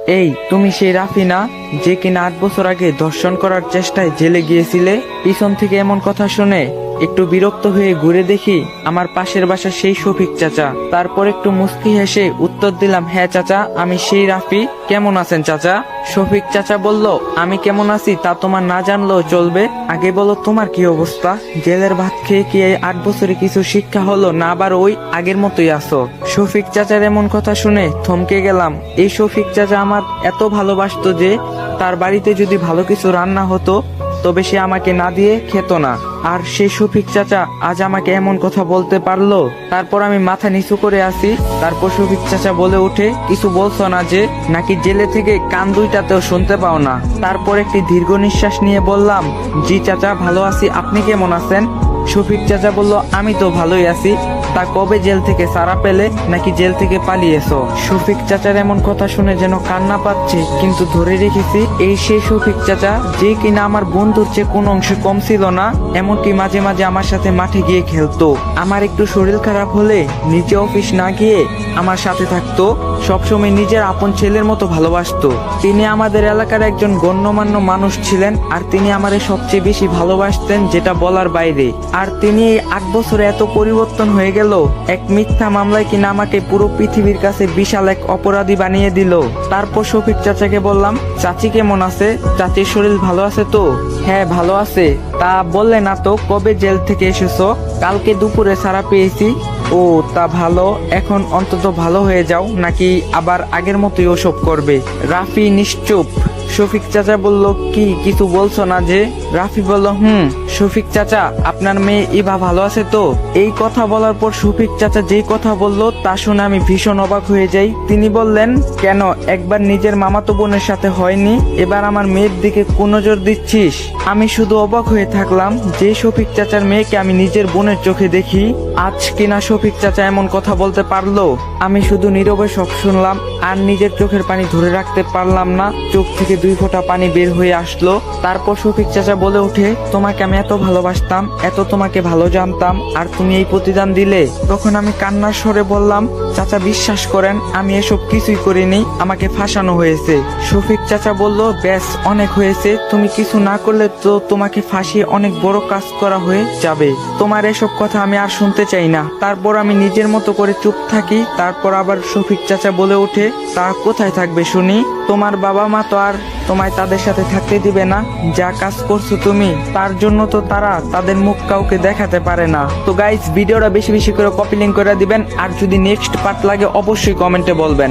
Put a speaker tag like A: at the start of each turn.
A: এই তুমি সেই রাফি না, যে কিনা 8 বছর আগে ধর্ষণ করার চেষ্টায় জেলে গিয়েছিলে? পিছন থেকে এমন কথা শুনে একটু বিরক্ত হয়ে ঘুরে দেখি আমার পাশের বাসা সেই শফিক চাচা। তারপর একটু মুস্কি হেসে উত্তর দিলাম, হ্যাঁ চাচা, আমি সেই রাফি। কেমন আছেন চাচা? শফিক চাচা বলল, আমি কেমন আছি তা তোমার না জানলেও চলবে, আগে বলো তোমার কি অবস্থা। জেলের ভাত খেয়ে কি এই 8 বছরে কিছু শিক্ষা হলো, না আবার ওই আগের মতোই আছো? শফিক চাচার এমন কথা শুনে থমকে গেলাম। এই শফিক চাচা আমার এত ভালোবাসতো যে তার বাড়িতে যদি ভালো কিছু রান্না হতো তবে সে আমাকে না দিয়ে খেত না। আর সেই শফিক চাচা আজ আমাকে এমন কথা বলতে পারলো। তারপর আমি মাথা নিচু করে আসি। তারপর শফিক চাচা বলে ওঠে, কিছু বলছো না যে? নাকি জেলে থেকে কান দুইটাতেও শুনতে পাও না? তারপর একটি দীর্ঘ নিঃশ্বাস নিয়ে বললাম, জি চাচা, ভালো আছি, আপনি কেমন আছেন? শফিক চাচা বলল, আমি তো ভালোই আছি। তা কবে জেল থেকে ছাড়া পেলে, নাকি জেল থেকে পালিয়েছো? শফিক চাচার এমন কথা শুনে যেন কান্না পাচ্ছে, কিন্তু ধরে রেখেছি। এই সেই শফিক চাচা যে কিনা আমার বন্ধুর চেয়ে কোনো অংশে কম ছিল না, এমনকি মাঝে মাঝে আমার সাথে মাঠে গিয়ে খেলতো। আমার একটু শরীর খারাপ হলে নিজে অফিস না গিয়ে আমার সাথে থাকতো, সবসময় নিজের আপন ছেলের মতো ভালোবাসতো। তিনি আমাদের এলাকার একজন গণ্যমান্য মানুষ ছিলেন, আর তিনি আমারে সবচেয়ে বেশি ভালোবাসতেন, যেটা বলার বাইরে। আর তিনি এই 8 বছরে এত পরিবর্তন হয়ে গেল, এক মিথ্যা মামলায় কিনা আমাকে পুরো পৃথিবীর কাছে বিশাল এক অপরাধী বানিয়ে দিল। তারপর শফিক চাচাকে বললাম, চাচি কেমন আছে? চাচির শরীর ভালো আছে তো? হ্যাঁ ভালো আছে। তা বললে না তো, কবে জেল থেকে এসেছো? কালকে দুপুরে ছাড়া পেয়েছি। ও তা ভালো, এখন অন্তত ভালো হয়ে যাও, নাকি আবার আগের মতোই ওসব করবে? রাফি নিশ্চুপ। শফিক চাচা বলল, কি কিছু বলছো না যে? রাফি বলল, শফিক চাচা, আপনার মেয়ে ইভা ভালো আছে তো? এই কথা বলার পর শফিক চাচা যেই কথা বলল তা শুনে আমি ভীষণ অবাক হয়ে যাই। তিনি বললেন, কেন, একবার নিজের মামাতো বোনের সাথে হয়নি, এবার আমার মেয়ের দিকে কোন নজর দিচ্ছিস? আমি শুধু অবাক হয়ে থাকলাম যে শফিক চাচার মেয়েকে আমি নিজের বোনের চোখে দেখি, আজ কিনা শফিক চাচা এমন কথা বলতে পারলো। আমি শুধু নীরবে সব শুনলাম, আর নিজের চোখের পানি ধরে রাখতে পারলাম না। চোখ থেকে 2 ফোঁটা পানি বের হয়ে আসলো। তারপর শফিক চাচা বলে ওঠে, তোমাকে আমি এত ভালোবাসতাম, এত তোমাকে ভালো জানতাম, আর তুমি এই প্রতিদান দিলে। তখন আমি কান্নার স্বরে বললাম, চাচা বিশ্বাস করেন, আমি এসব কিছুই করিনি, আমাকে ফাঁসানো হয়েছে। শফিক চাচা বলল, ব্যাস অনেক হয়েছে, তুমি কিছু না করলে তো তোমাকে ফাঁসিয়ে অনেক বড় কাজ করা হয়ে যাবে। তোমার এসব কথা আমি আর শুনতে চাই না। তারপর আমি নিজের মতো করে চুপ থাকি। তারপর আবার শফিক চাচা বলে ওঠে, তা কোথায় থাকবে শুনি? তোমার বাবা মা তো আর তোমায় তাদের সাথে থাকতে দিবে না। যা কাজ করছো তুমি, তার জন্য তো তারা তাদের মুখ কাউকে দেখাতে পারে না। তো গাইস, ভিডিওটা বেশি বেশি করে কপি লিঙ্ক করে দিবেন, আর যদি নেক্সট পার্ট লাগে অবশ্যই কমেন্টে বলবেন।